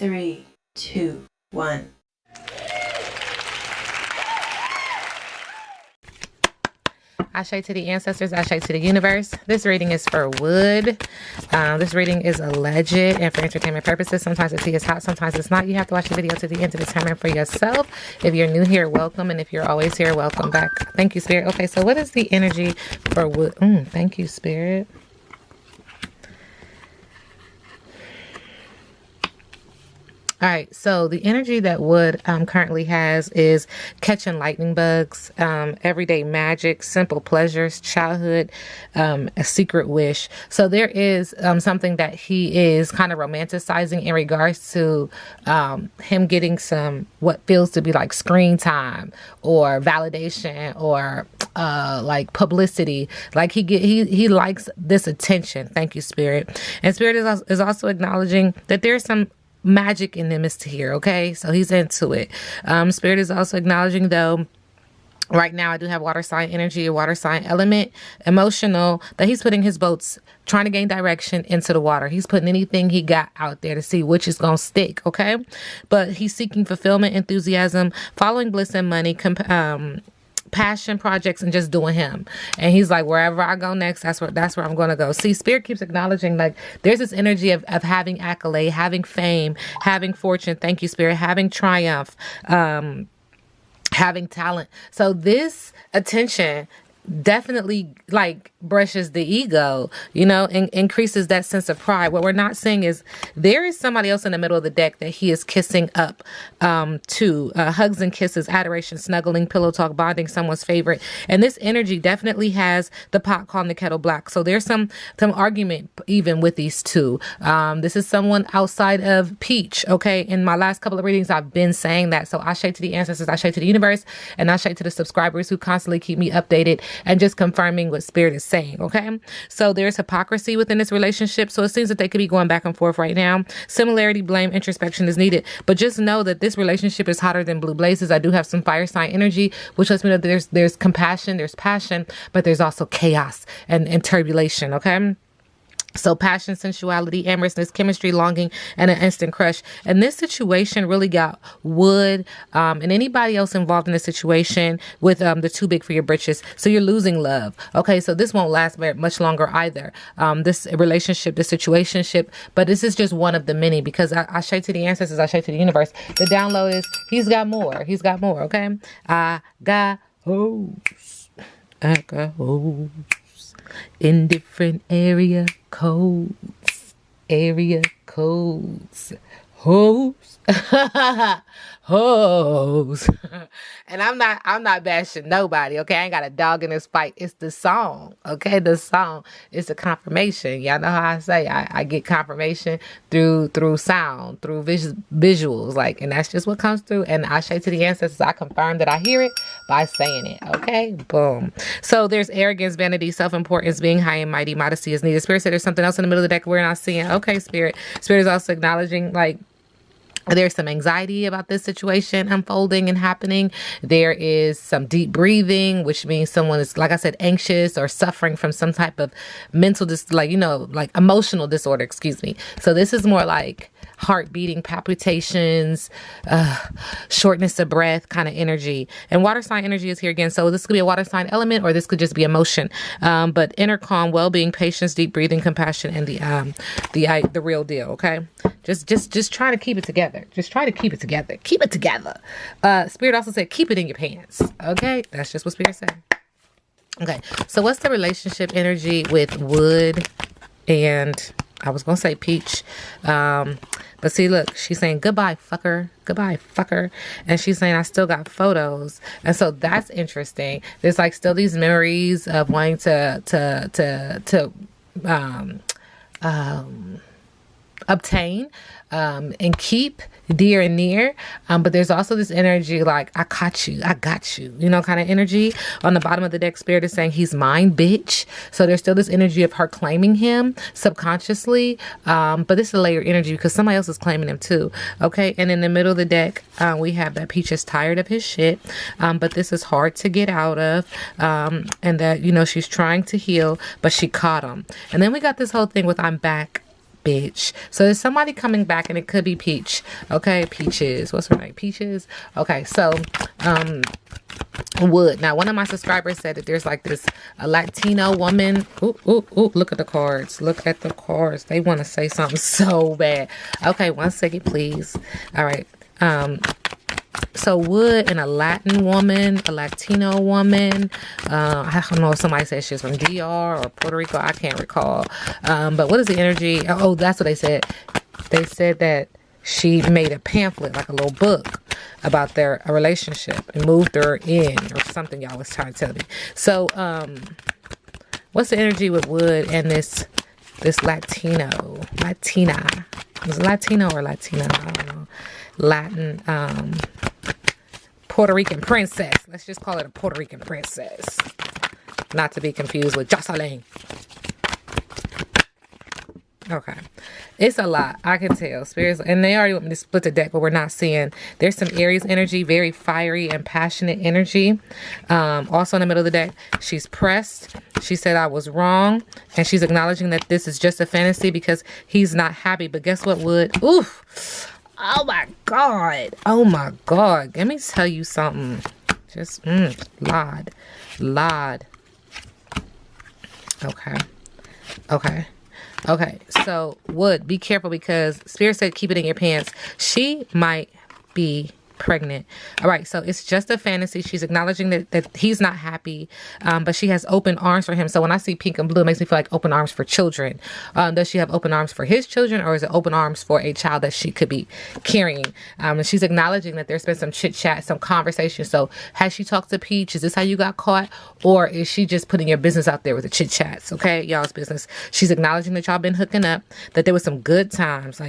3, 2, 1. Ashe to the ancestors, ashe to the universe. This reading is for wood. This reading is alleged and for entertainment purposes. Sometimes the tea is hot, sometimes it's not. You have to watch the video to the end to determine for yourself. If you're new here, welcome. And if you're always here, welcome back. Thank you, Spirit. Okay, so what is the energy for wood? Thank you, Spirit. All right, so the energy that wood currently has is catching lightning bugs, everyday magic, simple pleasures, childhood, a secret wish. So there is something that he is kind of romanticizing in regards to him getting some what feels to be like screen time or validation or like publicity. Like he likes this attention. Thank you, Spirit. And Spirit is also acknowledging that there's some magic in them is to hear. Okay, so he's into it. Spirit is also acknowledging, though, right now I do have water sign energy, a water sign element, emotional, that he's putting his boats, trying to gain direction into the water. He's putting anything he got out there to see which is going to stick. Okay, but he's seeking fulfillment, enthusiasm, following bliss and money, passion projects, and just doing him. And he's like, wherever I go next, that's where I'm going to go. See, Spirit keeps acknowledging, like, there's this energy of having accolade, having fame, having fortune. Thank you, Spirit. Having triumph, having talent. So this attention definitely like brushes the ego, and increases that sense of pride. What we're not seeing is there is somebody else in the middle of the deck that he is kissing up to, hugs and kisses, adoration, snuggling, pillow talk, bonding, someone's favorite. And this energy definitely has the pot calling the kettle black. So there's some argument even with these two. This is someone outside of Peach. Okay, in my last couple of readings I've been saying that. So ashe to the ancestors, ashe to the universe, and ashe to the subscribers who constantly keep me updated and just confirming what Spirit is saying. Okay, so there's hypocrisy within this relationship. So it seems that they could be going back and forth right now. Similarity, blame, introspection is needed. But just know that this relationship is hotter than blue blazes. I do have some fire sign energy, which lets me know that there's compassion, there's passion, but there's also chaos and turbulation. Okay. So passion, sensuality, amorousness, chemistry, longing, and an instant crush. And this situation really got wood and anybody else involved in the situation with the too big for your britches. So you're losing love. Okay, so this won't last very much longer either. This relationship, this situationship, but this is just one of the many, because ashe to the ancestors, ashe to the universe. The download is he's got more. He's got more. Okay, I got hoes. I got hoes. In different area codes, hoes, hoes. And I'm not bashing nobody, okay? I ain't got a dog in this fight. It's the song, okay? The song is the confirmation. Y'all know how I say I get confirmation through sound, through visuals, like, and that's just what comes through. And ashe to the ancestors, I confirm that I hear it by saying it, okay? Boom. So there's arrogance, vanity, self-importance, being high and mighty, modesty is needed. Spirit said there's something else in the middle of the deck we're not seeing. Okay, Spirit. Spirit is also acknowledging, like, there's some anxiety about this situation unfolding and happening. There is some deep breathing, which means someone is, like I said, anxious or suffering from some type of mental, like emotional disorder, excuse me. So this is more like heart beating, palpitations, shortness of breath kind of energy. And water sign energy is here again. So this could be a water sign element, or this could just be emotion. But inner calm, well-being, patience, deep breathing, compassion, and the real deal. Okay. Just try to keep it together. Just try to keep it together. Keep it together. Spirit also said, keep it in your pants. Okay. That's just what Spirit said. Okay. So what's the relationship energy with wood and, I was going to say Peach. But see, look, she's saying, goodbye, fucker. Goodbye, fucker. And she's saying, I still got photos. And so that's interesting. There's like still these memories of wanting to obtain and keep dear and near, but there's also this energy like I got you, kind of energy. On the bottom of the deck, Spirit is saying he's mine, bitch. So there's still this energy of her claiming him subconsciously, but this is a layered energy because somebody else is claiming him too. Okay, and in the middle of the deck, we have that Peach is tired of his shit, but this is hard to get out of, and that she's trying to heal, but she caught him. And then we got this whole thing with I'm back bitch. So there's somebody coming back, and it could be Peach. Okay, Peaches. What's her name? Peaches. Okay, so Wood. Now, one of my subscribers said that there's like this a Latino woman. Ooh, ooh, ooh, look at the cards. Look at the cards. They want to say something so bad. Okay, one second, please. All right. So Wood and a Latin woman, a Latino woman. I don't know if somebody said she was from DR or Puerto Rico. I can't recall. But what is the energy? Oh, that's what they said. They said that she made a pamphlet, like a little book, about their relationship and moved her in or something. Y'all was trying to tell me. So, what's the energy with Wood and this Latina? Was it Latino or Latina? I don't know. Latin, Puerto Rican princess. Let's just call it a Puerto Rican princess. Not to be confused with Jocelyn. Okay. It's a lot. I can tell. Spirits, and they already want me to split the deck, but we're not seeing. There's some Aries energy, very fiery and passionate energy. Also in the middle of the deck, she's pressed. She said, I was wrong. And she's acknowledging that this is just a fantasy because he's not happy. But guess what, Wood? Oof. Oh my God. Oh my God. Let me tell you something. Just, Lord. Okay. So, Wood, be careful because Spirit said keep it in your pants. She might be pregnant. All right, so it's just a fantasy. She's acknowledging that he's not happy, but she has open arms for him. So when I see pink and blue, it makes me feel like open arms for children. Does she have open arms for his children, or is it open arms for a child that she could be carrying? And she's acknowledging that there's been some chit chat, some conversation. So has she talked to Peach? Is this how you got caught, or is she just putting your business out there with the chit chats? Okay, y'all's business. She's acknowledging that y'all been hooking up, that there was some good times, but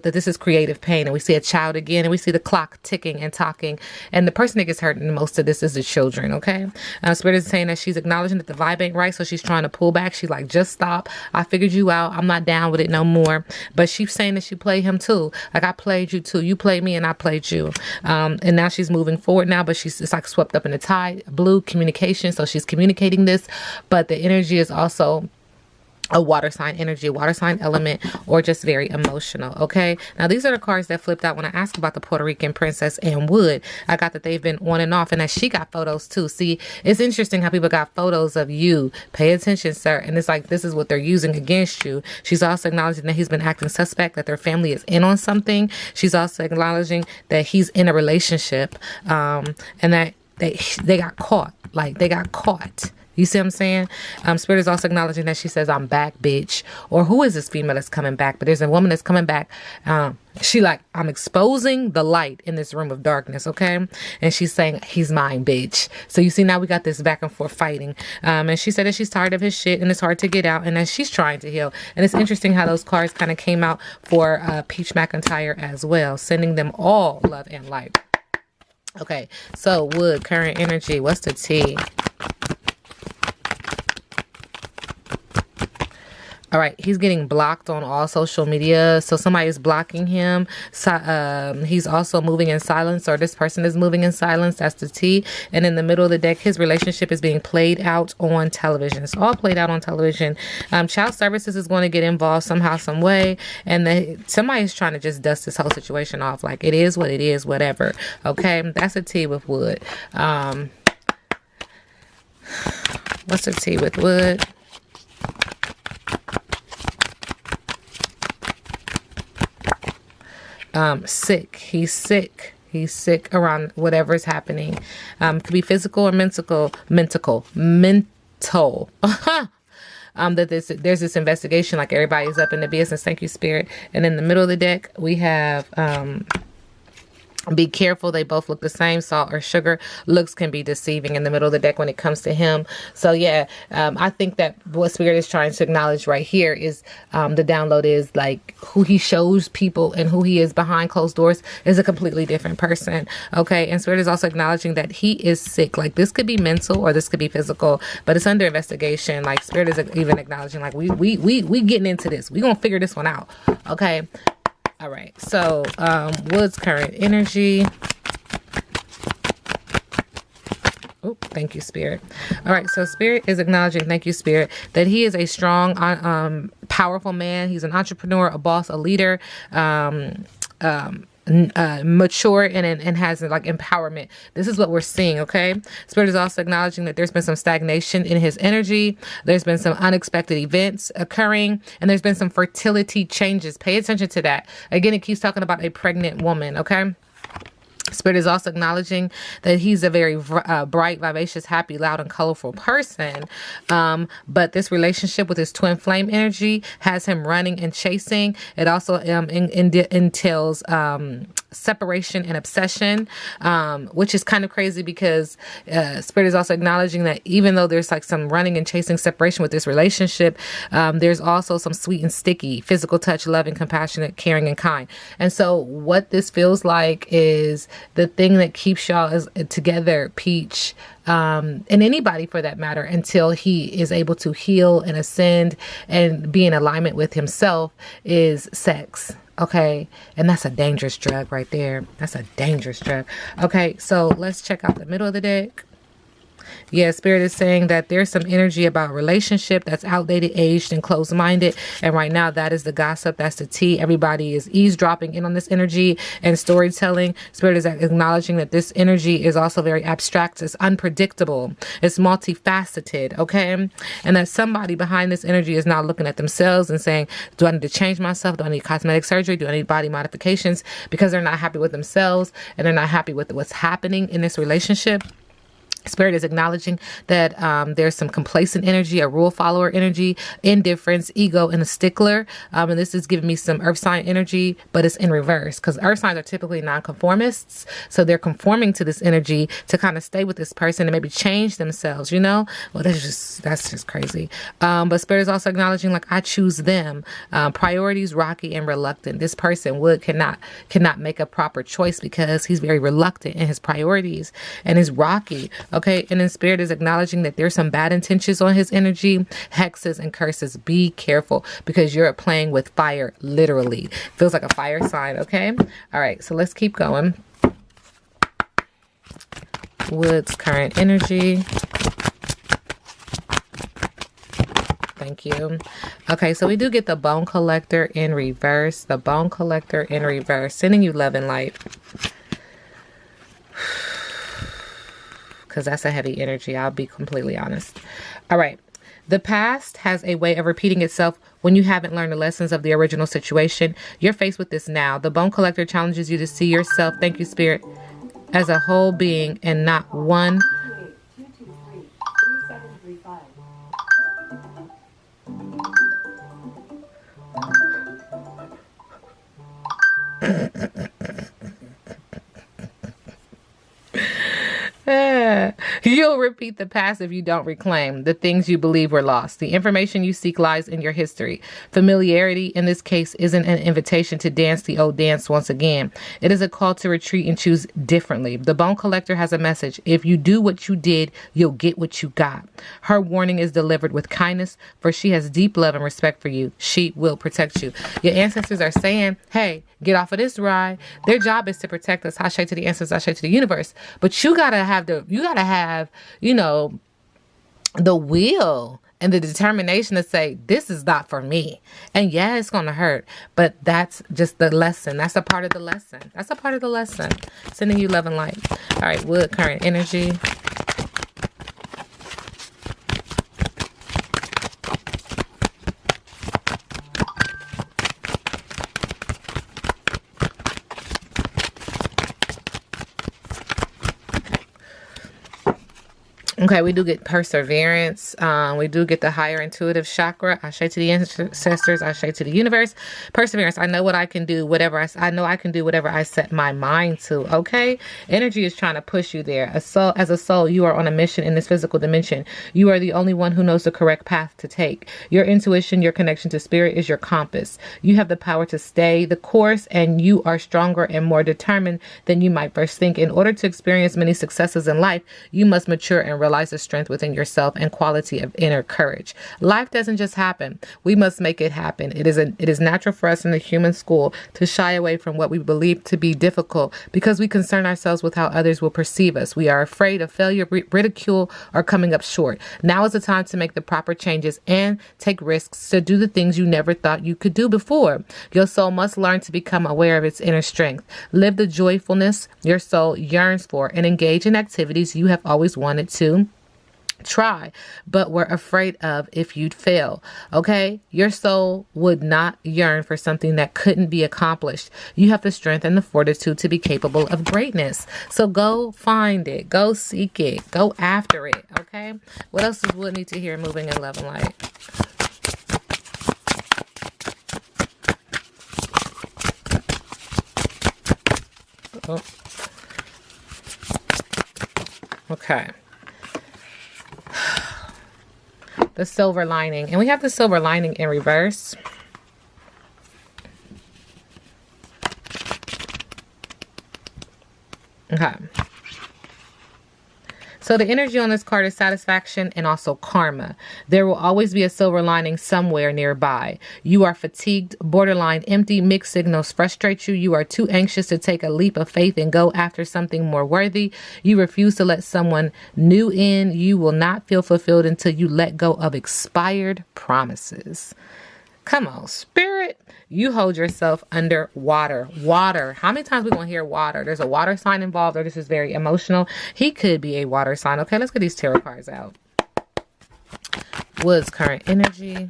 that this is creative pain, and we see a child again. And we see the clock ticking and talking. And the person that gets hurt in most of this is the children, okay? Spirit is saying that she's acknowledging that the vibe ain't right, so she's trying to pull back. She's like, just stop. I figured you out. I'm not down with it no more. But she's saying that she played him too. Like, I played you too. You played me and I played you. And now she's moving forward now, but it's like swept up in the tide. Blue communication, so she's communicating this. But the energy is also a water sign energy, water sign element, or just very emotional. Okay. Now, these are the cards that flipped out when I asked about the Puerto Rican princess and Wood. I got that they've been on and off, and that she got photos too. See, it's interesting how people got photos of you. Pay attention, sir. And it's like, this is what they're using against you. She's also acknowledging that he's been acting suspect, that their family is in on something. She's also acknowledging that he's in a relationship, and that they got caught. Like, they got caught. You see what I'm saying? Spirit is also acknowledging that she says, I'm back, bitch. Or who is this female that's coming back? But there's a woman that's coming back. She like, I'm exposing the light in this room of darkness, okay? And she's saying, he's mine, bitch. So you see, now we got this back and forth fighting. And she said that she's tired of his shit and it's hard to get out, and that she's trying to heal. And it's interesting how those cards kind of came out for Peach McIntyre as well, sending them all love and light. Okay, so Wood, current energy, what's the T? All right, he's getting blocked on all social media. So somebody is blocking him. So, he's also moving in silence, or this person is moving in silence. That's the T. And in the middle of the deck, his relationship is being played out on television. It's all played out on television. Child services is going to get involved somehow, some way. And somebody is trying to just dust this whole situation off. Like, it is what it is, whatever. Okay, that's a T with Wood. What's the T with Wood? Sick. He's sick. He's sick around whatever is happening. Could be physical or mental. That there's this investigation, like everybody's up in the business. Thank you, Spirit. And in the middle of the deck, we have be careful. They both look the same. Salt or sugar. Looks can be deceiving in the middle of the deck when it comes to him. So yeah, I think that what Spirit is trying to acknowledge right here is the download is like who he shows people and who he is behind closed doors is a completely different person. Okay. And Spirit is also acknowledging that he is sick. Like, this could be mental or this could be physical, but it's under investigation. Like, Spirit is even acknowledging, like, we getting into this. We gonna figure this one out. Okay. All right, so Wood's current energy. Oh, thank you, Spirit. All right, so Spirit is acknowledging, thank you, Spirit, that he is a strong, powerful man. He's an entrepreneur, a boss, a leader, mature and has like empowerment. This is what we're seeing. Okay. Spirit is also acknowledging that there's been some stagnation in his energy. There's been some unexpected events occurring, and there's been some fertility changes. Pay attention to that. Again, it keeps talking about a pregnant woman. Okay. Spirit is also acknowledging that he's a very bright, vivacious, happy, loud, and colorful person. But this relationship with his twin flame energy has him running and chasing. It also entails separation and obsession, which is kind of crazy because Spirit is also acknowledging that even though there's like some running and chasing separation with this relationship, there's also some sweet and sticky physical touch, loving, compassionate, caring, and kind. And so what this feels like is the thing that keeps y'all together, Peach, and anybody for that matter, until he is able to heal and ascend and be in alignment with himself, is sex. Okay. And that's a dangerous drug right there. That's a dangerous drug. Okay. So let's check out the middle of the deck. Yeah, Spirit is saying that there's some energy about relationship that's outdated, aged, and closed-minded. And right now, that is the gossip. That's the tea. Everybody is eavesdropping in on this energy and storytelling. Spirit is acknowledging that this energy is also very abstract. It's unpredictable. It's multifaceted, okay? And that somebody behind this energy is now looking at themselves and saying, do I need to change myself? Do I need cosmetic surgery? Do I need body modifications? Because they're not happy with themselves and they're not happy with what's happening in this relationship. Spirit is acknowledging that there's some complacent energy, a rule follower energy, indifference, ego, and a stickler. And this is giving me some earth sign energy, but it's in reverse because earth signs are typically nonconformists. So they're conforming to this energy to kind of stay with this person and maybe change themselves, you know? Well, that's just crazy. But Spirit is also acknowledging like, I choose them. Priorities, rocky and reluctant. This person cannot make a proper choice because he's very reluctant in his priorities and is rocky. Okay, and then Spirit is acknowledging that there's some bad intentions on his energy, hexes and curses. Be careful because you're playing with fire, literally. Feels like a fire sign, okay? All right, so let's keep going. Wood's current energy. Thank you. Okay, so we do get the Bone Collector in reverse. The Bone Collector in reverse. Sending you love and light. Because that's a heavy energy. I'll be completely honest. All right. The past has a way of repeating itself when you haven't learned the lessons of the original situation. You're faced with this now. The Bone Collector challenges you to see yourself, thank you, Spirit, as a whole being and not one. You'll repeat the past if you don't reclaim the things you believe were lost. The information you seek lies in your history. Familiarity, in this case, isn't an invitation to dance the old dance once again. It is a call to retreat and choose differently. The Bone Collector has a message. If you do what you did, you'll get what you got. Her warning is delivered with kindness, for she has deep love and respect for you. She will protect you. Your ancestors are saying, hey, get off of this ride. Their job is to protect us. Hashay to the ancestors, hashay to the universe. But you gotta have, you know, the will and the determination to say, this is not for me. And yeah, it's going to hurt, but that's just the lesson. That's a part of the lesson. That's a part of the lesson. Sending you love and light. All right, Wood, current energy. Okay, we do get perseverance. We do get the higher intuitive chakra. I say to the ancestors, I say to the universe. Perseverance. I know what I can do, whatever I know I can do whatever I set my mind to. Okay? Energy is trying to push you there. As a soul, you are on a mission in this physical dimension. You are the only one who knows the correct path to take. Your intuition, your connection to spirit is your compass. You have the power to stay the course, and you are stronger and more determined than you might first think. In order to experience many successes in life, you must mature and relies on strength within yourself and quality of inner courage. Life doesn't just happen. We must make it happen. It is natural for us in the human school to shy away from what we believe to be difficult because we concern ourselves with how others will perceive us. We are afraid of failure, ridicule, or coming up short. Now is the time to make the proper changes and take risks to do the things you never thought you could do before. Your soul must learn to become aware of its inner strength. Live the joyfulness your soul yearns for and engage in activities you have always wanted to try, but were afraid of if you'd fail. Okay? Your soul would not yearn for something that couldn't be accomplished. You have the strength and the fortitude to be capable of greatness. So go find it. Go seek it. Go after it. Okay? What else does Wood need to hear moving in love and light? Oh. Okay. The silver lining. And we have the silver lining in reverse. Okay. So the energy on this card is satisfaction and also karma. There will always be a silver lining somewhere nearby. You are fatigued, borderline empty, mixed signals frustrate you. You are too anxious to take a leap of faith and go after something more worthy. You refuse to let someone new in. You will not feel fulfilled until you let go of expired promises. Come on, spirit. You hold yourself under water. Water. How many times we going to hear water? There's a water sign involved, or this is very emotional. He could be a water sign. Okay, let's get these tarot cards out. Wood's current energy.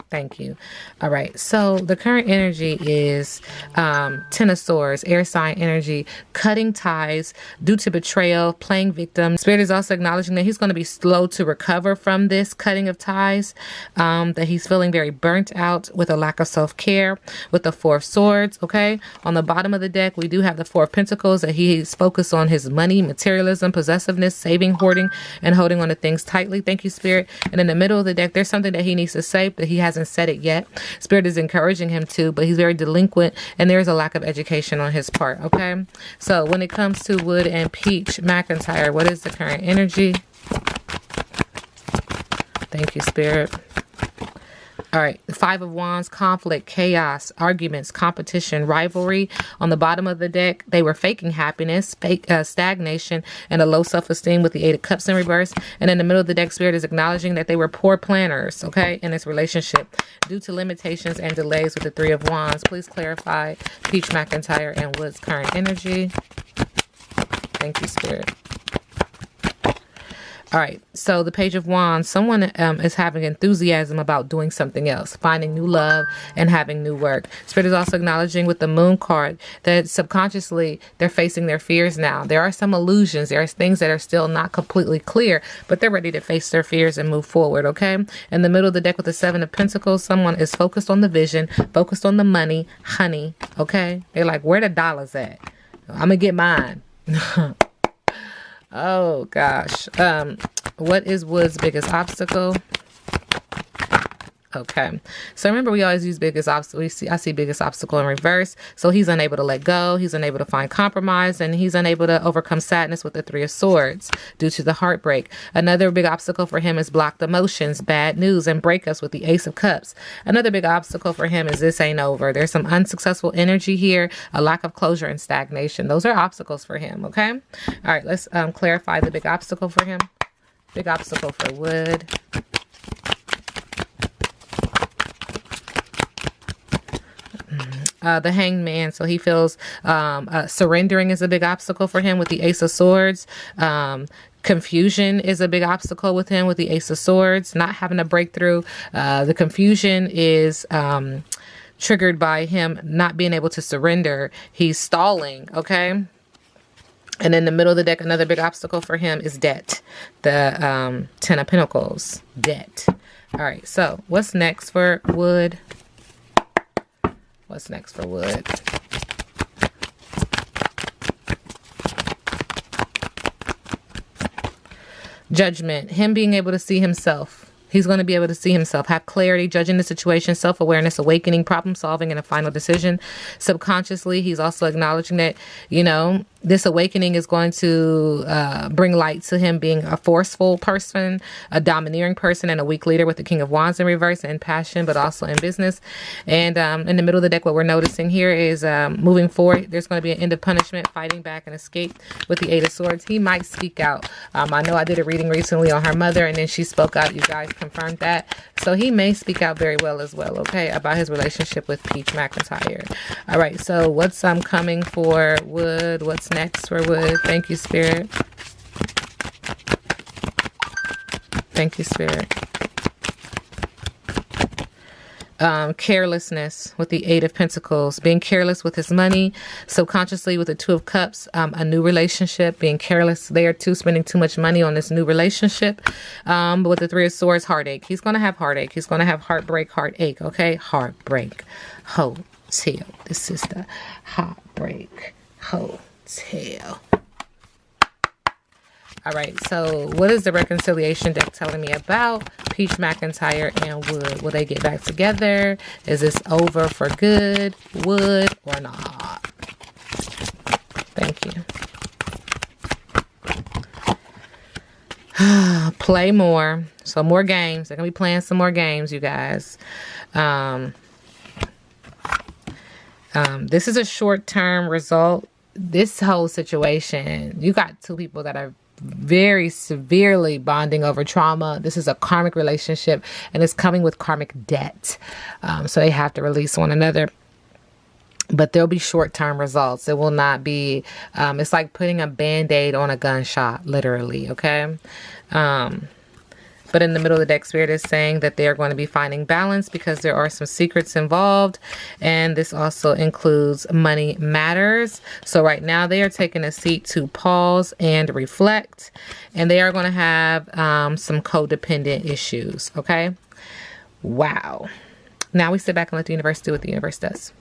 Thank you. All right. So the current energy is Ten of Swords, air sign energy, cutting ties due to betrayal, playing victim. Spirit is also acknowledging that he's going to be slow to recover from this cutting of ties, that he's feeling very burnt out with a lack of self-care with the Four of Swords. Okay. On the bottom of the deck, we do have the Four of Pentacles, that he's focused on his money, materialism, possessiveness, saving, hoarding, and holding on to things tightly. Thank you, Spirit. And in the middle of the deck, there's something that he needs to say that he hasn't said it yet. Spirit is encouraging him to, but he's very delinquent and there's a lack of education on his part. Okay. So when it comes to Wood and Peach McIntyre, what is the current energy? Thank you, Spirit. All right. The Five of Wands, conflict, chaos, arguments, competition, rivalry. On the bottom of the deck, they were faking happiness, fake stagnation, and a low self-esteem with the Eight of Cups in reverse. And in the middle of the deck, Spirit is acknowledging that they were poor planners, okay, in this relationship due to limitations and delays with the Three of Wands. Please clarify Peach McIntyre and Wood's current energy. Thank you, Spirit. All right. So the Page of Wands, someone is having enthusiasm about doing something else, finding new love and having new work. Spirit is also acknowledging with the Moon card that subconsciously they're facing their fears now. There are some illusions. There are things that are still not completely clear, but they're ready to face their fears and move forward. Okay. In the middle of the deck with the Seven of Pentacles, someone is focused on the vision, focused on the money, honey. Okay. They're like, where the dollars at? I'm going to get mine. Oh gosh. What is Wood's biggest obstacle? Okay. So remember, we always use biggest obstacle. I see biggest obstacle in reverse. So he's unable to let go. He's unable to find compromise, and he's unable to overcome sadness with the Three of Swords due to the heartbreak. Another big obstacle for him is blocked emotions, bad news, and breakups with the Ace of Cups. Another big obstacle for him is this ain't over. There's some unsuccessful energy here, a lack of closure and stagnation. Those are obstacles for him. Okay. All right. Let's clarify the big obstacle for him. Big obstacle for Wood. The Hanged Man. So he feels surrendering is a big obstacle for him with the Ace of Swords. Confusion is a big obstacle with him with the Ace of Swords. Not having a breakthrough. The confusion is triggered by him not being able to surrender. He's stalling. Okay. And in the middle of the deck, another big obstacle for him is debt. The Ten of Pentacles. Debt. All right. So what's next for Wood? What's next for Wood? Judgment. Him being able to see himself. He's going to be able to see himself, have clarity, judging the situation, self-awareness, awakening, problem solving, and a final decision. Subconsciously, he's also acknowledging that, you know, This awakening is going to bring light to him being a forceful person, a domineering person, and a weak leader with the King of Wands in reverse in passion, but also in business. And in the middle of the deck, what we're noticing here is moving forward, there's going to be an end of punishment, fighting back and escape with the Eight of Swords. He might speak out. I know I did a reading recently on her mother, and then she spoke out. You guys confirmed that. So he may speak out very well as well, okay, about his relationship with Peach McIntyre. All right, so what's coming for Wood? What's next for Wood? Thank you, Spirit. Thank you, Spirit. Carelessness with the Eight of Pentacles, being careless with his money, subconsciously with the Two of Cups, a new relationship, being careless there too, spending too much money on this new relationship. But with the Three of Swords, heartache. He's going to have heartache. He's going to have heartbreak, heartache, okay? Heartbreak, hotel. This is the heartbreak hotel. All right, so what is the reconciliation deck telling me about Peach McIntyre and Wood? Will they get back together? Is this over for good, Wood, or not? Thank you. Play more. So more games. They're going to be playing some more games, you guys. This is a short-term result. This whole situation, you got two people that are very severely bonding over trauma. This is a karmic relationship, and it's coming with karmic debt. So they have to release one another. But there'll be short-term results. It will not be, it's like putting a Band-Aid on a gunshot, literally, okay? But in the middle of the deck, Spirit is saying that they are going to be finding balance because there are some secrets involved. And this also includes money matters. So right now they are taking a seat to pause and reflect. And they are going to have some codependent issues. Okay. Wow. Now we sit back and let the universe do what the universe does.